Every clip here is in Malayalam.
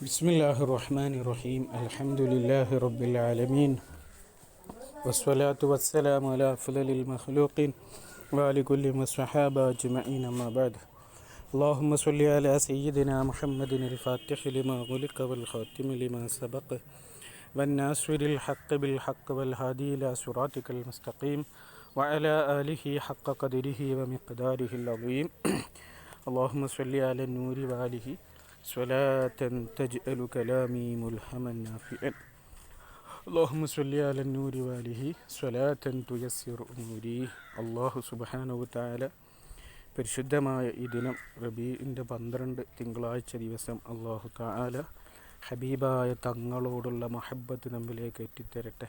ബിസ്മില്ലാഹിർ റഹ്മാനിർ റഹീം. അൽഹംദുലില്ലാഹി റബ്ബിൽ ആലമീൻ. വസ്സലാത്തു വസ്സലാമു അലാ അഫ്ളലിൽ മഖ്ലൂഖീൻ വഅലി കുല്ലി വസ്സഹാബ അജ്മഈൻ. അമ്മാ ബഅദ്. അല്ലാഹുമ്മ സ്വല്ലി അലാ സയ്യിദിനാ മുഹമ്മദിനിൽ ഫാത്തിഹി ലിമാ ഉഗ്ലിഖ വൽ ഖാതിമി ലിമാ സബഖ വന്നാസിറിൽ ഹഖ് ബിൽ ഹഖ് വൽ ഹാദി ഇലാ സിറാത്തിക്കൽ മുസ്തഖീം വഅലാ ആലിഹി ഹഖ്ക ഖദ്രിഹി വമിഖ്ദാരിഹിൽ അളീം. അല്ലാഹുമ്മ സ്വല്ലി അലാ നൂരി വആലിഹി സ്വലാത്തൻ തജ്അലു കലാമി മുൽഹമൻ നാഫിഅൻ. അല്ലാഹുമ്മ സ്വല്ലി അലാ നൂരി വആലിഹി സ്വലാത്തൻ തുയസ്സിറു ഉമൂരി. അല്ലാഹു സുബ്ഹാനഹു വതആല പരിശുദ്ധമായ ഈ ദിനം റബീഇൻ്റെ 12 തിങ്കളാഴ്ച ദിവസം അല്ലാഹു തആല ഹബീബായ തങ്ങളോടുള്ള മഹബ്ബത്ത് നമ്മിലേക്ക് എത്തിത്തരട്ടെ.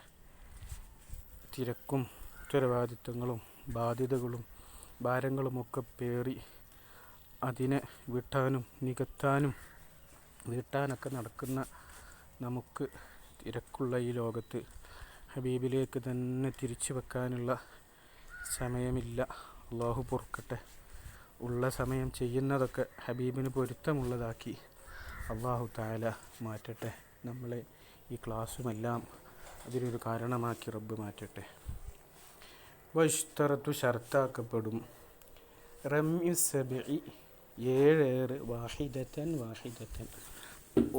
തിരക്കും ഉത്തരവാദിത്തങ്ങളും ബാധ്യതകളും ഭാരങ്ങളുമൊക്കെ പേറി അതിനെ വിട്ടാനും നികത്താനും വീട്ടാനൊക്കെ നടക്കുന്ന നമുക്ക് തിരക്കുള്ള ഈ ലോകത്ത് ഹബീബിലേക്ക് തന്നെ തിരിച്ചു വെക്കാനുള്ള സമയമില്ല. അള്ളാഹു പൊറുക്കട്ടെ. ഉള്ള സമയം ചെയ്യുന്നതൊക്കെ ഹബീബിന് പൊരുത്തമുള്ളതാക്കി അള്ളാഹു തആല മാറ്റട്ടെ. നമ്മളെ ഈ ക്ലാസ്സുമെല്ലാം അതിനൊരു കാരണമാക്കി റബ്ബ് മാറ്റട്ടെ. വഷ്തറത്തു ഷർത്താക്കപ്പെടും റമ്യു സബഇ 7 ഏറ് വാഹിദത്തൻ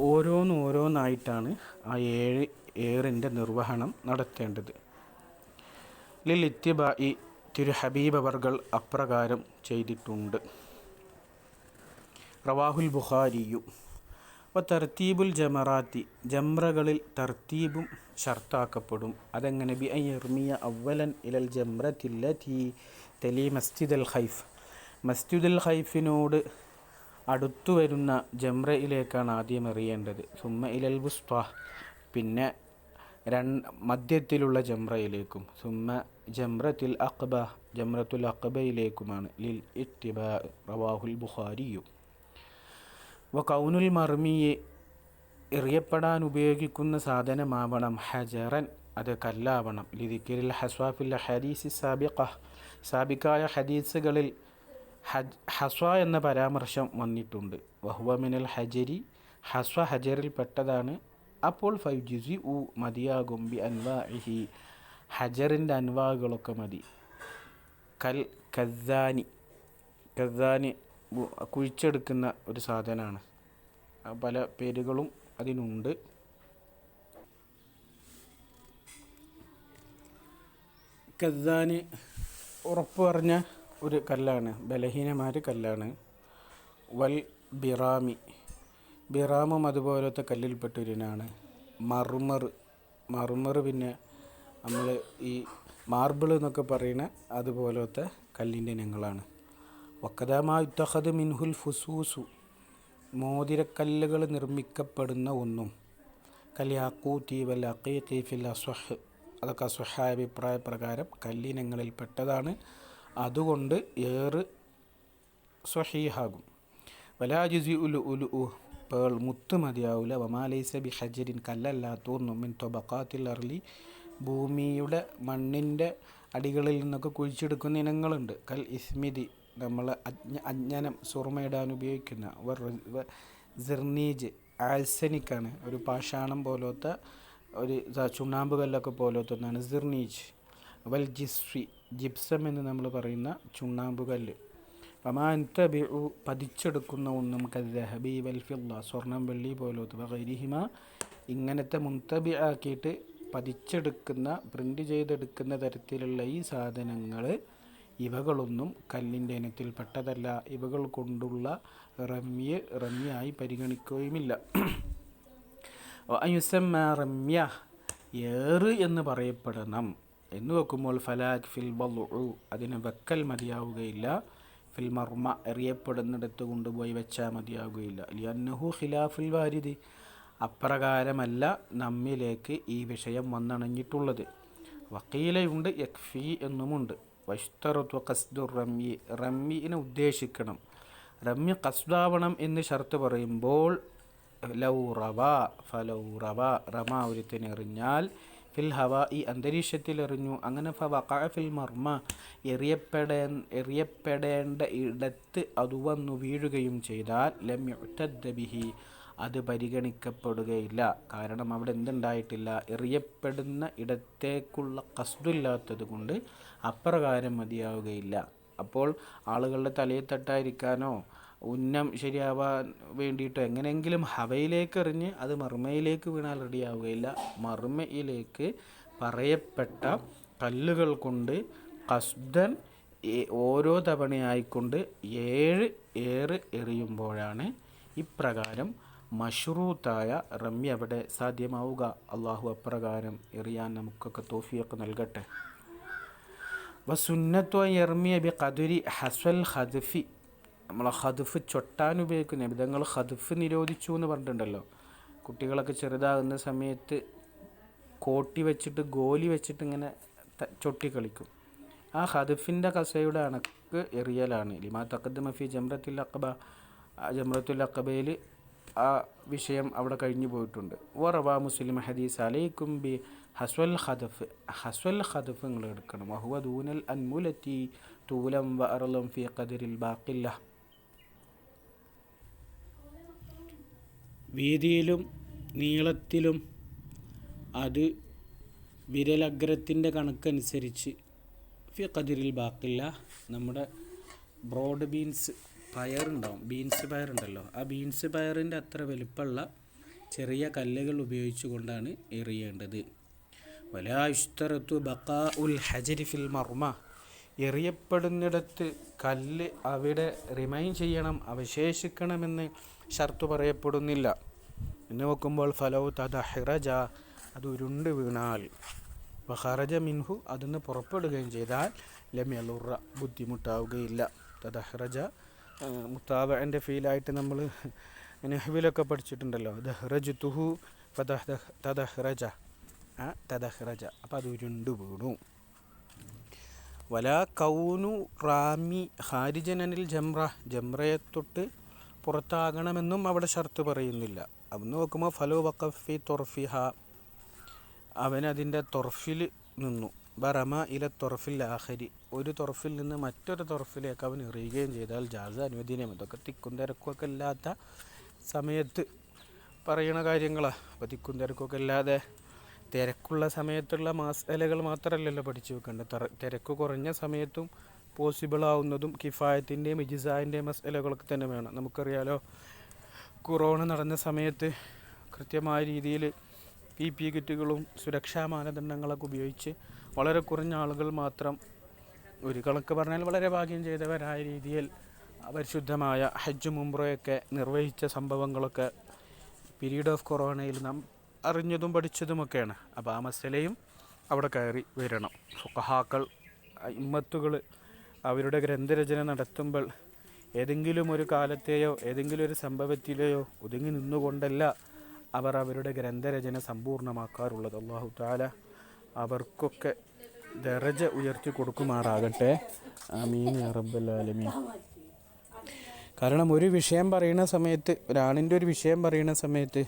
ഓരോന്നായിട്ടാണ് ആ 7 ഏറിൻ്റെ നിർവഹണം നടത്തേണ്ടത്. ലിൽ ഇത്തിബാഇ തിരു ഹബീബ് അവർകൾ അപ്രകാരം ചെയ്തിട്ടുണ്ട്. റവാഹുൽ ബുഖാരിയു. വ തർത്തീബുൽ ജമറാത്തി ജംറകളിൽ തർത്തീബും ഷർത്താക്കപ്പെടും. അതെങ്ങനെ? ബി അൻ യർമിയ അവലൻ ഇലൽ ജംറത്തില്ലതി തലി മസ്ജിദൽ ഖൈഫ് മസ്ജിദുൽ ഖൈഫിനോട് അടുത്തു വരുന്ന ജംറയിലേക്കാണ് ആദ്യം എറിയേണ്ടത്. സുമ്മ ഇലൽ വുസ്ത പിന്നെ മധ്യത്തിലുള്ള ജംറയിലേക്കും സുമ്മ ജംറത്തുൽ അഖബ ജംറത്തുൽ അഖബയിലേക്കുമാണ്. ലിൽ ഇത്തിബാ. റവാഹുൽ ബുഖാരിയു. വ കൗനുൽ മർമിയെ എറിയപ്പെടാൻ ഉപയോഗിക്കുന്ന സാധനമാവണം ഹജറൻ അത് കല്ലാവണം. ലിദിക്രിൽ ഹസ്വാഫിൽ ഹദീസ് സാബിക്കായ ഹദീസുകളിൽ ഹസ്വ എന്ന പരാമർശം വന്നിട്ടുണ്ട്. വഹുവ മിനൽ ഹജരി ഹസ്വ ഹജറിൽ പെട്ടതാണ്. അപ്പോൾ ഫൈജുസി മതിയാകും. ബി അൻവാഇഹി ഹജറിൻ്റെ അൻവാകളൊക്കെ മതി. കദ്ദാനി കുഴിച്ചെടുക്കുന്ന ഒരു സാധനമാണ്. പല പേരുകളും അതിനുണ്ട്. കദ്ദാനി ഉറപ്പ് പറഞ്ഞ ഒരു കല്ലാണ്, ബലഹീനമായ കല്ലാണ്. വൽ ബിറാമും അതുപോലത്തെ കല്ലിൽപ്പെട്ടൊരിനാണ്. മറുമർ പിന്നെ നമ്മൾ ഈ മാർബിൾ എന്നൊക്കെ പറയുന്ന അതുപോലത്തെ കല്ലിൻ്റെ ഇനങ്ങളാണ്. വക്കദാമാ യുത്തഖദ് മിൻഹുൽ ഫുസൂസു മോതിരക്കല്ലുകൾ നിർമ്മിക്കപ്പെടുന്ന ഒന്നും കല്യാക്കൂത്തി വൽ അഖീഖി ഫിൽ അസ്വഹ് അതൊക്കെ അസ്വഹായ അഭിപ്രായ പ്രകാരം കല്ലിനങ്ങളിൽ പെട്ടതാണ്. അതുകൊണ്ട് ഏറ് സ്വഹീഹാകും. വലാജുസി ഉലു പേൾ മുത്ത് മതിയാവില്ല. വമാലൈസ ബി ഹജരിൻ കല്ലല്ലാത്തോന്നും മിൻ തൊബക്കാത്തിൽ അർലി ഭൂമിയുടെ മണ്ണിൻ്റെ അടികളിൽ നിന്നൊക്കെ കുഴിച്ചെടുക്കുന്ന ഇനങ്ങളുണ്ട്. കൽ ഇസ്മിതി നമ്മൾ അജ്ഞനം സുർമയിടാൻ ഉപയോഗിക്കുന്ന സിർനീജ് ആൽസനിക്കാണ്. ഒരു പാഷാണം പോലത്തെ ഒരു ചുണ്ണാമ്പ് കല്ലൊക്കെ പോലത്തെ ഒന്നാണ് സിർനീജ്. വൽ ജിപ്സം എന്ന് നമ്മൾ പറയുന്ന ചുണ്ണാമ്പ് കല്ല്. വമാൻതബിഉ പതിച്ചെടുക്കുന്ന ഒന്നും കദ്ദഹബി വൽ ഫിദ്ദ സ്വർണം വെള്ളി പോലത്തെ വഗൈരിഹിമ ഇങ്ങനത്തെ മുൻതബി ആക്കിയിട്ട് പതിച്ചെടുക്കുന്ന പ്രിൻ്റ് ചെയ്തെടുക്കുന്ന തരത്തിലുള്ള ഈ സാധനങ്ങൾ ഇവകളൊന്നും കല്ലിൻ്റെ ഇനത്തിൽ പെട്ടതല്ല. ഇവകൾ കൊണ്ടുള്ള റമ്യായി പരിഗണിക്കുകയുമില്ല. അയുസമ്മ റമ്യ ഏറ് എന്ന് പറയപ്പെടണം എന്ന് വെക്കുമ്പോൾ ഫലാഖ് ഫിൽ ബളുഉ അതിന് വെക്കൽ മതിയാവുകയില്ല. ഫിൽ മർമ എറിയപ്പെടുന്നിടത്ത് കൊണ്ടുപോയി വെച്ചാൽ മതിയാവുകയില്ല. ലിഅന്നഹു ഖിലാഫുൽ വാരിദി അപ്രകാരമല്ല നമ്മിലേക്ക് ഈ വിഷയം വന്നണഞ്ഞിട്ടുള്ളത്. വക്കീലയുണ്ട് യക്ഫി എന്നുമുണ്ട്. വഷ്തറത്തു ഖസ്ദുർ റമ്യിനെ ഉദ്ദേശിക്കണം. റമ്യ ഖസ്ദാവണം എന്ന് ഷർത്ത് പറയുമ്പോൾ ലൗ റവ റമ ഒരുത്തിനെറിഞ്ഞാൽ ഫിൽ ഹവാ ഈ അന്തരീക്ഷത്തിൽ എറിഞ്ഞു, അങ്ങനെ ഫവഖഅ ഫിൽ മർമ എറിയപ്പെടേണ്ട ഇടത്ത് അത് വന്നു വീഴുകയും ചെയ്താൽ ലം യുഅ്തദ ബിഹി അത് പരിഗണിക്കപ്പെടുകയില്ല. കാരണം അവിടെ എന്തുണ്ടായിട്ടില്ല, എറിയപ്പെടുന്ന ഇടത്തേക്കുള്ള ഖസ്ദില്ലാത്തത് കൊണ്ട് അപ്രകാരം മതിയാവുകയില്ല. അപ്പോൾ ആളുകളുടെ തലയിൽ തട്ടാതിരിക്കാനോ ഉന്നം ശരിയാവാൻ വേണ്ടിയിട്ടോ എങ്ങനെയെങ്കിലും ഹവയിലേക്ക് എറിഞ്ഞ് അത് മർമയിലേക്ക് വീണാൽ റെഡിയാവുകയില്ല. മർമയിലേക്ക് പറയപ്പെട്ട കല്ലുകൾ കൊണ്ട് ഖസ്ദൻ ഓരോ തവണയായിക്കൊണ്ട് 7 ഏറ് എറിയുമ്പോഴാണ് ഇപ്രകാരം മശ്റൂത്തായ റമ്യ അവിടെ സാധ്യമാവുക. അള്ളാഹു അപ്രകാരം എറിയാൻ നമുക്കൊക്കെ തൗഫീഖ് നൽകട്ടെ. വസുന്നത്തു അൻ യർമിയ ബി ഖദരി ഹസ്വൽ ഖദ്ഫി, നമ്മളെ ഖദ്ഫ് ചൊട്ടാൻ ഉപയോഗിക്കുന്ന വിധങ്ങൾ ഖദ്ഫ് നിരോധിച്ചു എന്ന് പറഞ്ഞിട്ടുണ്ടല്ലോ. കുട്ടികളൊക്കെ ചെറുതാകുന്ന സമയത്ത് കോട്ടി വെച്ചിട്ട് ഗോലി വെച്ചിട്ട് ഇങ്ങനെ ചൊട്ടി കളിക്കും. ആ ഖദ്ഫിൻ്റെ കസയുടെ അണക്ക് എറിയലാണ്. ലിമാ തഖദ്ദമ ഫി ജംറത്തുൽ അഖബ, ജംറത്തുൽ അഖബയിൽ ആ വിഷയം അവിടെ കഴിഞ്ഞു പോയിട്ടുണ്ട്. വറവാ മുസ്ലിം ഹദീസ് അലൈക്കും ബി ഹസ്വൽ ഖദ്ഫ്, ഹസ്വൽ ഖദ്ഫ് നിങ്ങൾ എടുക്കണം. വഹുവ ദൂനൽ അൻമുലത്തി തൂലം വഅർളം ഫി ഖദരിൽ ബാഖില്ല, വീതിയിലും നീളത്തിലും അത് വിരലഗ്രത്തിൻ്റെ കണക്കനുസരിച്ച് ഫി ഖദരിൽ ബാഖില്ല, നമ്മുടെ ബ്രോഡ് ബീൻസ് പയറുണ്ടാവും, ബീൻസ് പയറുണ്ടല്ലോ, ആ ബീൻസ് പയറിൻ്റെ അത്ര വലുപ്പമുള്ള ചെറിയ കല്ലുകൾ ഉപയോഗിച്ചു കൊണ്ടാണ് എറിയേണ്ടത്. വലാ യുശ്തറത്തു ബഖാ ഉൽ ഹജരി ഫിൽ മർമ, എറിയപ്പെടുന്നിടത്ത് കല്ല് അവിടെ റിമൈൻ ചെയ്യണം, അവശേഷിക്കണമെന്ന് ഷർത്ത് പറയപ്പെടുന്നില്ല. എന്ന് നോക്കുമ്പോൾ ഫലൗ തദഹ്റജ, അത് ഉരുണ്ട് വീണാൽ, വഖറജ മിൻഹു, അതിന് പുറപ്പെടുകയും ചെയ്താൽ ലം യളുറ, ബുദ്ധിമുട്ടാവുകയില്ല. തദഹ്റജ മുത്താബഅൻ്റെ ഫീലായിട്ട് നമ്മൾ നഹ്വിലൊക്കെ പഠിച്ചിട്ടുണ്ടല്ലോ. ദഹ്റജ്തുഹു തദഹ്റജ, തദഹ്റജ, അപ്പോൾ അത് ഉരുണ്ട് വീണു. വലാ കൗനു റാമി ഖാരിജനിൽ ജംറ, ജംറയെ തൊട്ട് പുറത്താകണമെന്നും അവിടെ ഷർത്ത് പറയുന്നില്ല. അന്ന് നോക്കുമ്പോൾ ഫലോ വഖഫി തൊർഫിഹ, അവൻ അതിൻ്റെ തൊർഫിൽ നിന്നു. ബറമ ഇല തൊർഫിൽ ആഖരി, ഒരു തൊർഫിൽ നിന്ന് മറ്റൊരു തൊർഫിലേക്ക് അവൻ എറിയുകയും ചെയ്താൽ ജാസ, അനുവദനീയം. ഇതൊക്കെ തിക്കും തിരക്കൊക്കെ ഇല്ലാത്ത സമയത്ത് പറയണ കാര്യങ്ങളാണ്. അപ്പോൾ തിക്കും തിരക്കൊക്കെ ഇല്ലാതെ തിരക്കുള്ള സമയത്തുള്ള മസലകൾ മാത്രമല്ലല്ലോ പഠിച്ചു വെക്കേണ്ടത്. തിരക്ക് കുറഞ്ഞ സമയത്തും പോസിബിൾ ആവുന്നതും കിഫായത്തിൻ്റെയും ഇജിസാൻ്റെയും മസലകളൊക്കെ തന്നെ വേണം. നമുക്കറിയാലോ, കൊറോണ നടന്ന സമയത്ത് കൃത്യമായ രീതിയിൽ PPE കിറ്റുകളും സുരക്ഷാ മാനദണ്ഡങ്ങളൊക്കെ ഉപയോഗിച്ച് വളരെ കുറഞ്ഞ ആളുകൾ മാത്രം, ഒരു കണക്ക് പറഞ്ഞാൽ വളരെ ഭാഗ്യം ചെയ്തവരായ രീതിയിൽ പരിശുദ്ധമായ ഹജ്ജും ഉംറയൊക്കെ നിർവഹിച്ച സംഭവങ്ങളൊക്കെ പീരീഡ് ഓഫ് കൊറോണയിൽ നാം അറിഞ്ഞതും പഠിച്ചതുമൊക്കെയാണ്. അപ്പോൾ ആ മസലയും അവിടെ കയറി വരണം. ഫുഖഹാക്കൾ, ഇമ്മത്തുകൾ അവരുടെ ഗ്രന്ഥരചന നടത്തുമ്പോൾ ഏതെങ്കിലും ഒരു കാലത്തെയോ ഏതെങ്കിലും ഒരു സംഭവത്തിലെയോ ഒതുങ്ങി നിന്നുകൊണ്ടല്ല അവർ അവരുടെ ഗ്രന്ഥരചന സമ്പൂർണ്ണമാക്കാറുള്ളത്. അല്ലാഹു തആല അവർക്കൊക്കെ ദറജ ഉയർത്തി കൊടുക്കുമാറാകട്ടെ. ആമീൻ യാ റബ്ബൽ ആലമീൻ. കാരണം ഒരു വിഷയം പറയുന്ന സമയത്ത്, ഒരാണിൻ്റെ ഒരു വിഷയം പറയുന്ന സമയത്ത്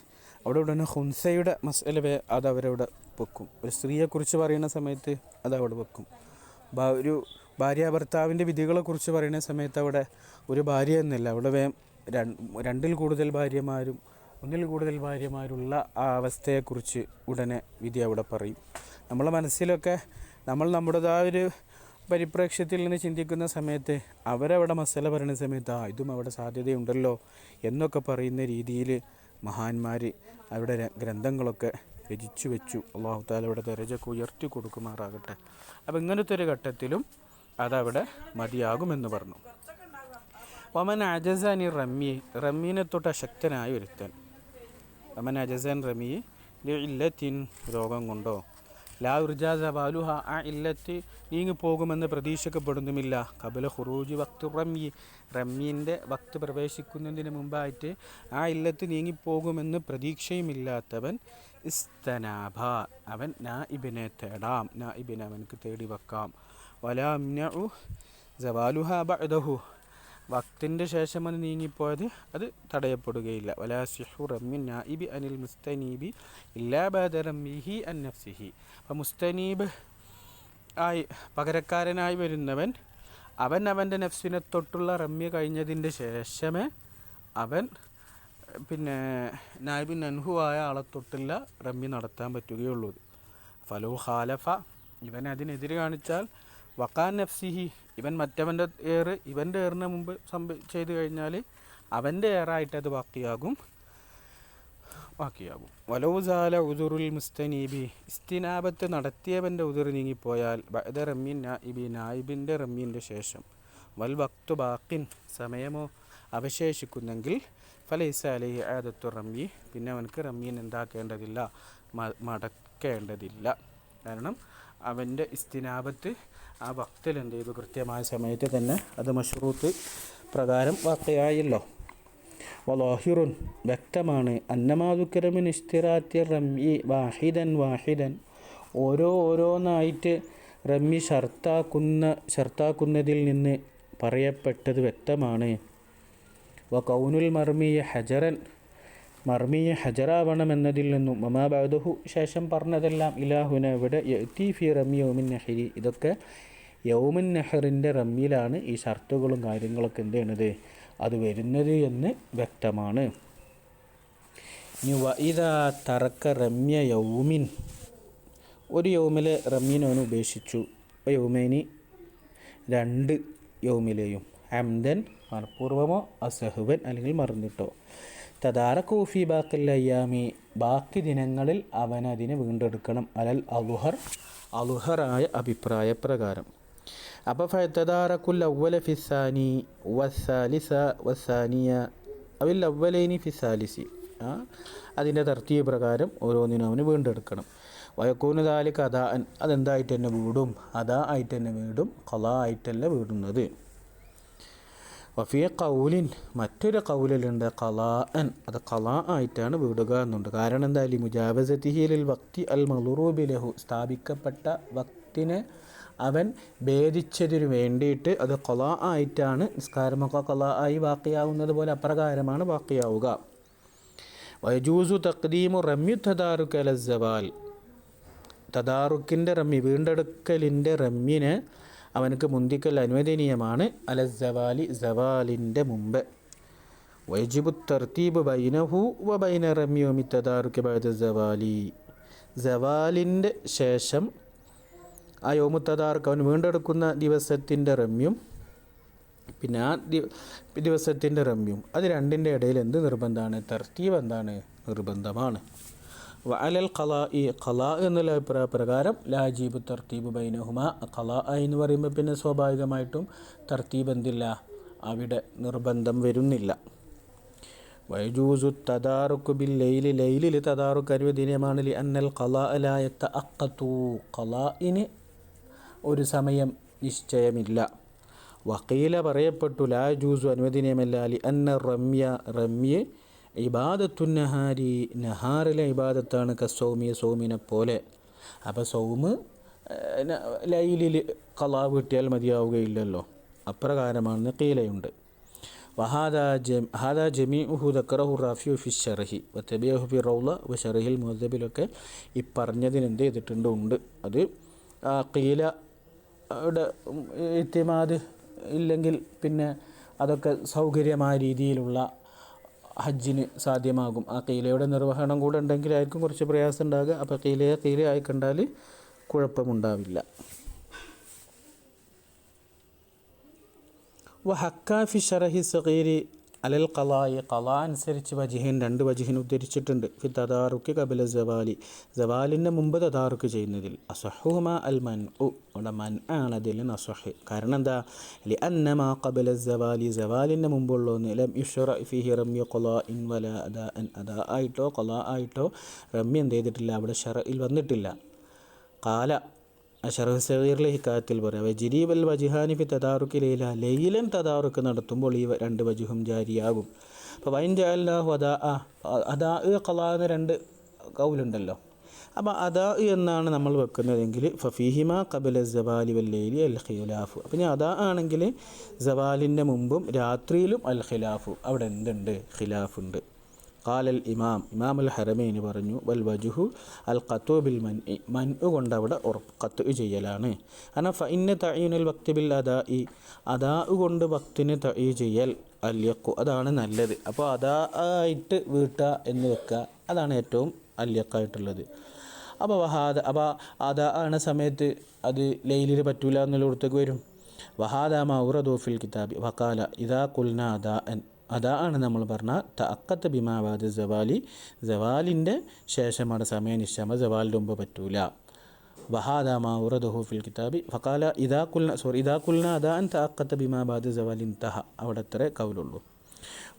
അവിടെ ഉടനെ ഹുൻസയുടെ മസല അത് അവരവിടെ വെക്കും. ഒരു സ്ത്രീയെക്കുറിച്ച് പറയുന്ന സമയത്ത് അതവിടെ വെക്കും. ഒരു ഭാര്യ ഭർത്താവിൻ്റെ വിധികളെക്കുറിച്ച് പറയുന്ന സമയത്ത് അവിടെ ഒരു ഭാര്യ എന്നല്ല, അവിടെ രണ്ടിൽ കൂടുതൽ ഭാര്യമാരും ഒന്നിൽ കൂടുതൽ ഭാര്യമാരുള്ള ആ അവസ്ഥയെക്കുറിച്ച് ഉടനെ വിധി അവിടെ പറയും. നമ്മളെ മനസ്സിലൊക്കെ നമ്മൾ നമ്മുടേതായ ഒരു പരിപ്രേക്ഷ്യത്തിൽ നിന്ന് ചിന്തിക്കുന്ന സമയത്ത് അവരവിടെ മസല പറയുന്ന സമയത്ത് ഇതും അവിടെ സാധ്യതയുണ്ടല്ലോ എന്നൊക്കെ പറയുന്ന രീതിയിൽ മഹാന്മാർ അവിടെ ഗ്രന്ഥങ്ങളൊക്കെ രചിച്ചു വെച്ചു. അല്ലാഹു തആല അവിടെ ദറജയൊക്കെ ഉയർത്തി കൊടുക്കുമാറാകട്ടെ. അപ്പോൾ ഇങ്ങനത്തെ ഒരു ഘട്ടത്തിലും അതവിടെ മതിയാകുമെന്ന് പറഞ്ഞു. വമൻ അജസാനി റമ്മീനെ തൊട്ട് അശക്തനായ ഒരുത്തൻ, വമൻ അജസാൻ റമ്മി ഇല്ലത്തിൻ, രോഗം കൊണ്ടോ, ലാ ഉർജാസ ബാലുഹ, ആ ഇല്ലത്ത് നീങ്ങിപ്പോകുമെന്ന് പ്രതീക്ഷിക്കപ്പെടുന്നുമില്ല. കബല ഖുറൂജി വക്തു റമ്മീൻ്റെ വക്ത് പ്രവേശിക്കുന്നതിന് മുമ്പായിട്ട് ആ ഇല്ലത്ത് നീങ്ങിപ്പോകുമെന്ന് പ്രതീക്ഷയുമില്ലാത്തവൻ ഇസ്തനാഭ, അവൻ നായിബിനെ തേടാം, നായിബിനെ അവനക്ക് തേടി വെക്കാം. വലാ അംനഉ സവാലുഹ ബഅദഹു, വക്തിൻ്റെ ശേഷം അത് നീങ്ങിപ്പോയത് അത് തടയപ്പെടുകയില്ല. വലാ സിഹു റമ്മിൻ നായിബി അനിൽ മുസ്തനീബി ഇല്ലാ ബഅദ റമ്മിഹി അൻ നഫ്സിഹി. അപ്പോൾ മുസ്തനീബ് ആയി പകരക്കാരനായി വരുന്നവൻ അവൻ്റെ നഫ്സിനെ തൊട്ടുള്ള റമ്യ കഴിഞ്ഞതിൻ്റെ ശേഷമേ അവൻ പിന്നെ നായിബിൻ അൻഹു ആയ ആളെ തൊട്ടുള്ള റമ്യ നടത്താൻ പറ്റുകയുള്ളൂ. ഫലോ ഖാലഫ, ഇവൻ അതിനെതിരെ കാണിച്ചാൽ വഖാൻ നഫ്സിഹി, ഇവൻ മറ്റവൻ്റെ ഇവൻ്റെ ഏറിന് മുമ്പ് ചെയ്തു കഴിഞ്ഞാൽ അവൻ്റെ ഏറായിട്ട് അത് ബാക്കിയാകും. വലൗസാല ഉദുറുൽ മുസ്തനീബി, ഇസ്തിനാബത്ത് നടത്തിയവൻ്റെ ഉദുർ നീങ്ങിപ്പോയാൽ ബഅദ റമ്മിൻ നായിബി, നായിബിൻ്റെ റമ്മിൻ്റെ ശേഷം വൽ വക്തു ബാക്കിൻ, സമയമോ അവശേഷിക്കുന്നെങ്കിൽ ഫലൈസ അലൈഹി ആദത്തു റമ്മി, പിന്നെ അവനക്ക് റമ്മീൻ എന്താക്കേണ്ടതില്ല, മടക്കേണ്ടതില്ല. കാരണം അവൻ്റെ ഇസ്തിനാബത്ത് ആ വക്തിൽ എന്ത് ചെയ്തു, കൃത്യമായ സമയത്ത് തന്നെ അത് മഷ്റൂത്ത് പ്രകാരം വാക്കയായല്ലോ. വലാഹിറുൻ, വ്യക്തമാണ്, അന്നമാദുക്കരമിൻ ഇഷ്തിറാത്തി റമ്മി വാഹിദൻ ഓരോന്നായിട്ട് റമ്മി ഷർത്താക്കുന്നതിൽ നിന്ന് പറയപ്പെട്ടത് വ്യക്തമാണ്. വകൗനുൽ മർമിയ ഹജറൻ, മർമിയ ഹജറാവണമെന്നതിൽ നിന്നും മമാ ബഅദഹു, ശേഷം പറഞ്ഞതെല്ലാം ഇലാഹുന ഇവിടെ യഅതി ഫി റമ്മി യൗമിൻ നഹരി, ഇതൊക്കെ യൗമുൻ നഹറിൻ്റെ റമ്മിയിലാണ് ഈ ഷർത്തുകളും കാര്യങ്ങളൊക്കെ എന്ത് ചെയ്യണത്, അത് വരുന്നത് എന്ന് വ്യക്തമാണ്. ഇനി വഇദാ തറക്ക റമ്യ യൗമിൻ, ഒരു യൗമിലെ റമ്മിനവൻ ഉപേക്ഷിച്ചു, യൗമേനി 2 യൗമിലെയും, ഹംദൻ മനഃപൂർവമോ അസഹുവൻ അല്ലെങ്കിൽ മറന്നിട്ടോ, തദാറകൂ ഫീ ബാഖിൽ അയ്യാമി, ബാക്കി ദിനങ്ങളിൽ അവൻ അതിനെ വീണ്ടെടുക്കണം, അലൽ അലുഹറായ അഭിപ്രായ പ്രകാരം. അപ്പോൾ ഫതദാറകുൽ അവ്വല ഫിസാനി വസ്സാലിസ വസ്സാനിയ അവിൽ അവ്വലൈനി ഫിസാലിസി, അതിൻ്റെ തർത്തീബ് പ്രകാരം ഓരോന്നിനും അവന് വീണ്ടെടുക്കണം. വയക്കൂന് ദാലിക അദാഅൻ, അതെന്തായിട്ട് തന്നെ വീടും, അദാ ആയിട്ട് തന്നെ വീടും, ഖളാ ആയിട്ടല്ല വീടുന്നത്. വഫീ ഖൗലിൻ, മറ്റൊരു ഖൗലിലുണ്ട് ഖളാഅൻ, അത് ഖളാ ആയിട്ടാണ് വീടുക എന്നുണ്ട്. കാരണം എന്താ, ലി മുജാവസതിഹി ലിൽ വക്തി അൽ മളറൂബി ലഹു, സ്ഥാപിക്കപ്പെട്ട വക്തിനെ അവൻ ഭേദിച്ചതിനു വേണ്ടിയിട്ട് അത് ഖളാ ആയിട്ടാണ്, നിസ്കാരമൊക്കെ ഖളാ ആയി ബാക്കിയാവുന്നത് പോലെ അപ്രകാരമാണ് ബാക്കിയാവുക. വയജൂസു തഖ്ദീമു റമ്യു തദാറുക അല സവാൽ, തദാറുക്കിൻ്റെ റമ്മി, വീണ്ടെടുക്കലിൻ്റെ റമ്മിനെ അവനക്ക് മുന്തിക്കൽ അനുവദനീയമാണ്, അല സവാലി, സവാലിൻ്റെ മുമ്പ്. വയജിബു തർത്തീബ് ബൈനഹു വ ബൈന റമ്മി യൗമി തദാറുക ബഅദ സവാലി, സവാലിൻ്റെ ശേഷം ആ യൗമു തദാറുക്ക് അവൻ വീണ്ടെടുക്കുന്ന ദിവസത്തിൻ്റെ റമ്യും പിന്നെ ആ ദിവസത്തിൻ്റെ റമ്യും, അത് രണ്ടിൻ്റെ ഇടയിൽ എന്ത് നിർബന്ധമാണ്, തർത്തീബ് എന്താണ്, നിർബന്ധമാണ്. വഅലൽ ഖളാഇ, ഖളാ എന്നുള്ള അഭിപ്രായ പ്രകാരം ലാജീബ് തർത്തീബ് ബൈനഹുമ, ഖളാ എന്ന് പറയുമ്പോൾ പിന്നെ സ്വാഭാവികമായിട്ടും തർത്തീബ് എന്തില്ല, അവിടെ നിർബന്ധം വരുന്നില്ല. വയജൂസു തദാറുക് ബിൽ ലൈലി, ലൈലിൽ തദാറുക്ക് അനുവദനീയമാണ്. ലി അന്നൽ ഖളാ ലാ യതഅഖതു, ഖളാഇന് ഒരു സമയം നിശ്ചയമില്ല. വഖീല, പറയപ്പെട്ടു, ലാ യജൂസു അനുവദനീയമല്ല, ലി അന്ന റമ്യ ഇബാദത്തു നഹാരി, നഹാറിലെ ഇബാദത്താണ്, കസൗമി, സൗമിനെ പോലെ. അപ്പോൾ സൗമ് ലൈലിൽ ഖളാ വീട്ടിയാൽ മതിയാവുകയില്ലല്ലോ, അപ്രകാരമാണെന്ന് ഖീലയുണ്ട്. ഹാദാ ജമീഉഹു ദക്കറഹു റാഫിഉ ഫി ശർഹി വതബിയഹു ഫി റൗള വ ശർഹിൽ മുഹദ്ദബിലൊക്കെ ഈ പറഞ്ഞതിന് എന്ത് ചെയ്തിട്ടുണ്ട്, ഉണ്ട്. അത് ഖീലയുടെ ഇത്തിമാദ് ഇല്ലെങ്കിൽ പിന്നെ അതൊക്കെ സൗകര്യമായ രീതിയിലുള്ള ഹജ്ജിന് സാധ്യമാകും. ആ ഖീലയുടെ നിർവഹണം കൂടെ ഉണ്ടെങ്കിലായിരിക്കും കുറച്ച് പ്രയാസം ഉണ്ടാകുക. അപ്പോൾ ഖീലയായി കണ്ടാൽ കുഴപ്പമുണ്ടാവില്ല. വഹക്കാ ഫി ശറഹി സഗീരി അലൽ ഖളായി, ഖളാ അനുസരിച്ച് വജിഹിൻ, 2 വജിഹിൻ ഉദ്ധരിച്ചിട്ടുണ്ട്. ഫി തദാറുക്ക് കബല സവാലി, സവാലിൻ്റെ മുമ്പ് തദാറുക്ക് ചെയ്യുന്നതിൽ. അസഹുമ അൽ മൻഉ, അവിടെ മൻ ആണ് അതിൽ അസഹ്. കാരണം എന്താ, ലി അന്നമാ ഖബല സവാലി, സവാലിൻ്റെ മുമ്പുള്ളൊന്ന് ലം യുഷ്റ ഫിഹി റമ്യ ഖളാഇൻ വല അദാഅൻ, അദാ ആയിട്ടോ ഖളാ ആയിട്ടോ റമ്യ എന്ത് ചെയ്തിട്ടില്ല, അവിടെ ശറഇൽ വന്നിട്ടില്ല. ഖാല അഷറഹ് സഗീറിലെ ഹിക്കായത്തിൽ പറയാം, വജിരീബൽ വജിഹാനി ഫി തദാറുക്ക് ലൈല, ലൈലൻ തദാറുക്ക് നടത്തുമ്പോൾ ഈ 2 വജിഹും ജാരിയാകും. അപ്പോൾ വൈൻ ജഅൽനാഹു അദാ ഖളാ എന്ന് 2 കൗലുണ്ടല്ലോ. അപ്പോൾ അദാ എന്നാണ് നമ്മൾ വെക്കുന്നതെങ്കിൽ ഫഫീഹിമ ഖബല സവാലി വല്ലൈലി അൽ ഖിലാഫു. അപ്പം ഇനി അദാ ആണെങ്കിൽ സവാലിൻ്റെ മുമ്പും രാത്രിയിലും അൽ ഖിലാഫു, അവിടെ എന്തുണ്ട്? ഖിലാഫുണ്ട്. ഖാലൽ ഇമാം അൽ ഹറമൈനി പറഞ്ഞു വൽ വജുഹു അൽ ഖത്തു ബിൽ മൻഉ കൊണ്ട് അവിടെ ഖത്തു ചെയ്യലാണ്. കാരണം ഫഇന്ന തഈനുൽ വക്തി ബിൽ അദാ കൊണ്ട് വക്തിന് തഈ ചെയ്യൽ അല്യഖു, അതാണ് നല്ലത്. അപ്പോൾ അദാ ആയിട്ട് വീട്ടുക എന്ന് വെക്കുക, അതാണ് ഏറ്റവും അല്യഖായിട്ടുള്ളത്. അപ്പോൾ അദാ ആണ സമയത്ത് അത് ലൈലിൽ പറ്റൂല എന്നുള്ളിടത്തേക്ക് വരും. വഹാദ മൗറദു ഫിൽ കിതാബി വഖാല ഇദാ ഖുൽന അദാ ആണ് നമ്മൾ പറഞ്ഞാൽ തഅക്കത്ത് ബിമാവാദ് സവാലി, സവാലിൻ്റെ ശേഷമാണ് സമയനിശ്ചയം, സവാലിൻ്റെ മുമ്പ് പറ്റൂല. വഹാദ മൗറദുഹു ഫിൽ കിതാബി ഫഖാല ഇദാ ഖുൽന അദാ അൻ തഅക്കത്ത് ബിമാവാദ് സവാലി ഇൻതഹ, അവിടെ അത്രേ കൗലുള്ളൂ.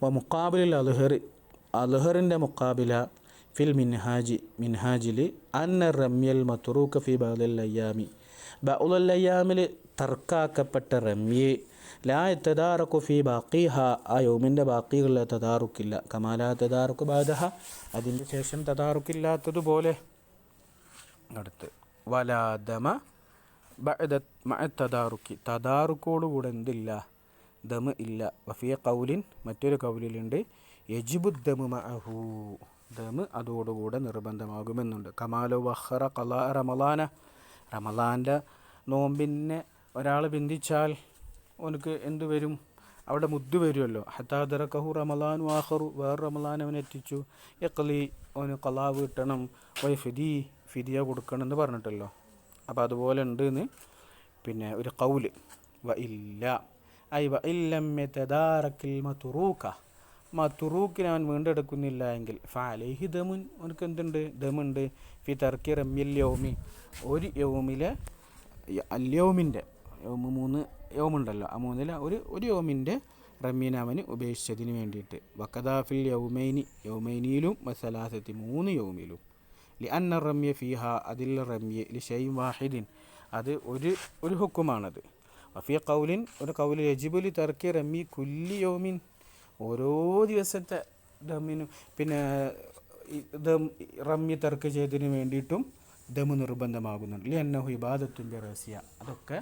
വ മുഖാബിലിൽ അൽഹറിൻ്റെ മുഖാബില ഫിൽ മിൻഹാജിൽ അന്ന റമ്യൽ മത്റൂക ഫി ബഅദിൽ അയ്യാമിൽ തർക്കാക്കപ്പെട്ട റമ്യ ലാ തദാറക്കു ഫി ബാക്കിഹ, ആ യൗമിൻ്റെ ബാക്കികളിൽ തദാറുക്കില്ല. കമാലാ തദാറുക്ക് ബാദഹ, അതിൻ്റെ ശേഷം തദാറുക്കില്ലാത്തതുപോലെ. അടുത്ത് വലാദമ ബഅദ മഅ തദാറുക്കി, തദാറുക്കോടുകൂടെ എന്തില്ല? ദമ് ഇല്ല. വഫിയ ഖൗലിൻ, മറ്റൊരു കൗലിലുണ്ട് യജിബുദ്ദമു മഅഹു, ദമ് അതോടുകൂടെ നിർബന്ധമാകുമെന്നുണ്ട്. കമാലു വഖറ ഖലാ റമളാൻ്റെ നോമ്പിനെ ഒരാൾ ബന്ധിച്ചാൽ അവനക്ക് എന്ത് വരും? അവിടെ മുദ്ദ് വരുമല്ലോ. ഹത്താദറക്കഹു റമളാൻ വാഹറു, വേറെ റമളാൻ അവനെത്തിച്ചു, യഖ്ലി, അവന് ഖലാ വീട്ടണം, ഫിദിയ കൊടുക്കണം എന്ന് പറഞ്ഞിട്ടല്ലോ. അപ്പോൾ അതുപോലെ ഉണ്ട് എന്ന് പിന്നെ ഒരു ഖൗല്. വ ഇല്ലം യതദാറക്കിൽ മത്റൂക്കിനെ അവൻ വീണ്ടെടുക്കുന്നില്ല എങ്കിൽ ഫഅലൈഹി ദമുൻ, അവനക്ക് എന്തുണ്ട്? ദമുണ്ട്. ഫി തർക്കി റമ്യൽ യൗമി, ഒരു യൗമിലെ അല്യൗമിൻ്റെ 3 യൗമുണ്ടല്ലോ, ആ 3 ഒരു യൗമിൻ്റെ റമ്യനെ അവന് ഉപേക്ഷിച്ചതിന് വേണ്ടിയിട്ട്. വക്കദാഫിൽ യൗമൈനിയിലും വസലാസത്തി 3 യൗമിലും. ലി അന്ന റമ്യ ഫിഹ, അതിൽ റമ്യ ലി ഷൈഇൻ വാഹിദിൻ, അത് ഒരു ഹുക്കുമാണത്. വഫിയ ഖൗലിൻ, ഒരു കൗല് യജിബു ലി തർക്കി റമ്മി കുല്ലി യൗമിൻ, ഓരോ ദിവസത്തെ ദമ്മിനും പിന്നെ റമ്യ തർക്ക് ചെയ്തതിന് വേണ്ടിയിട്ടും ദമ് നിർബന്ധമാകുന്നുണ്ട്. ലി അന്നഹു ഇബാദത്തുൻ ബിറസിയ, അതൊക്കെ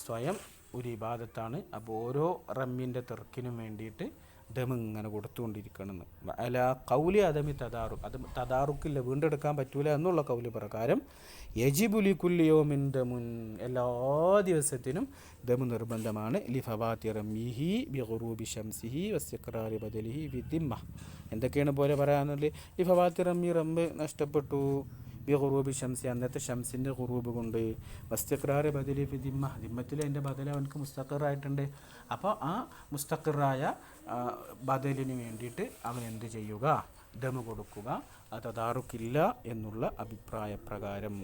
സ്വയം ഒരു ഇബാദത്താണ്. അപ്പോൾ ഓരോ റമ്മിൻ്റെ തെർക്കിനും വേണ്ടിയിട്ട് ദമ് ഇങ്ങനെ കൊടുത്തുകൊണ്ടിരിക്കണമെന്ന്. അല കൗലി അദമി തദാറുക്ക്, അത് തദാറുക്കില്ല, വീണ്ടെടുക്കാൻ പറ്റൂല എന്നുള്ള കൗലി പ്രകാരം യജിബുലി കുല്ലി യൗമിൻ ദമുൻ, എല്ലാ ദിവസത്തിനും ദമ് നിർബന്ധമാണ്. ലി ഫവാത്തി റമ്മിഹി ബി ഖുറൂബി ശംസിഹി വസ്തിഖ്റാരി ബദലിഹി ബി ദിമ്മ, എന്തൊക്കെയാണ് പോലെ പറയാനുള്ളത്? ലി ഫവാത്തി റമ്മ് നഷ്ടപ്പെട്ടു, ബി ഖുറൂബി ഷംസി, അന്നത്തെ ഷംസിൻ്റെ ഖുറൂബ് കൊണ്ട്, വസ്തിഖ്റാർ ബദലി ഫി ദിമ്മത്തിൽ അതിൻ്റെ ബദൽ അവനക്ക് മുസ്തഖറായിട്ടുണ്ട്. അപ്പോൾ ആ മുസ്തഖറായ ബദലിന് വേണ്ടിയിട്ട് അവൻ എന്ത് ചെയ്യുക? ദമ് കൊടുക്കുക. അത് തദാറുക്കില്ല എന്നുള്ള അഭിപ്രായ പ്രകാരം.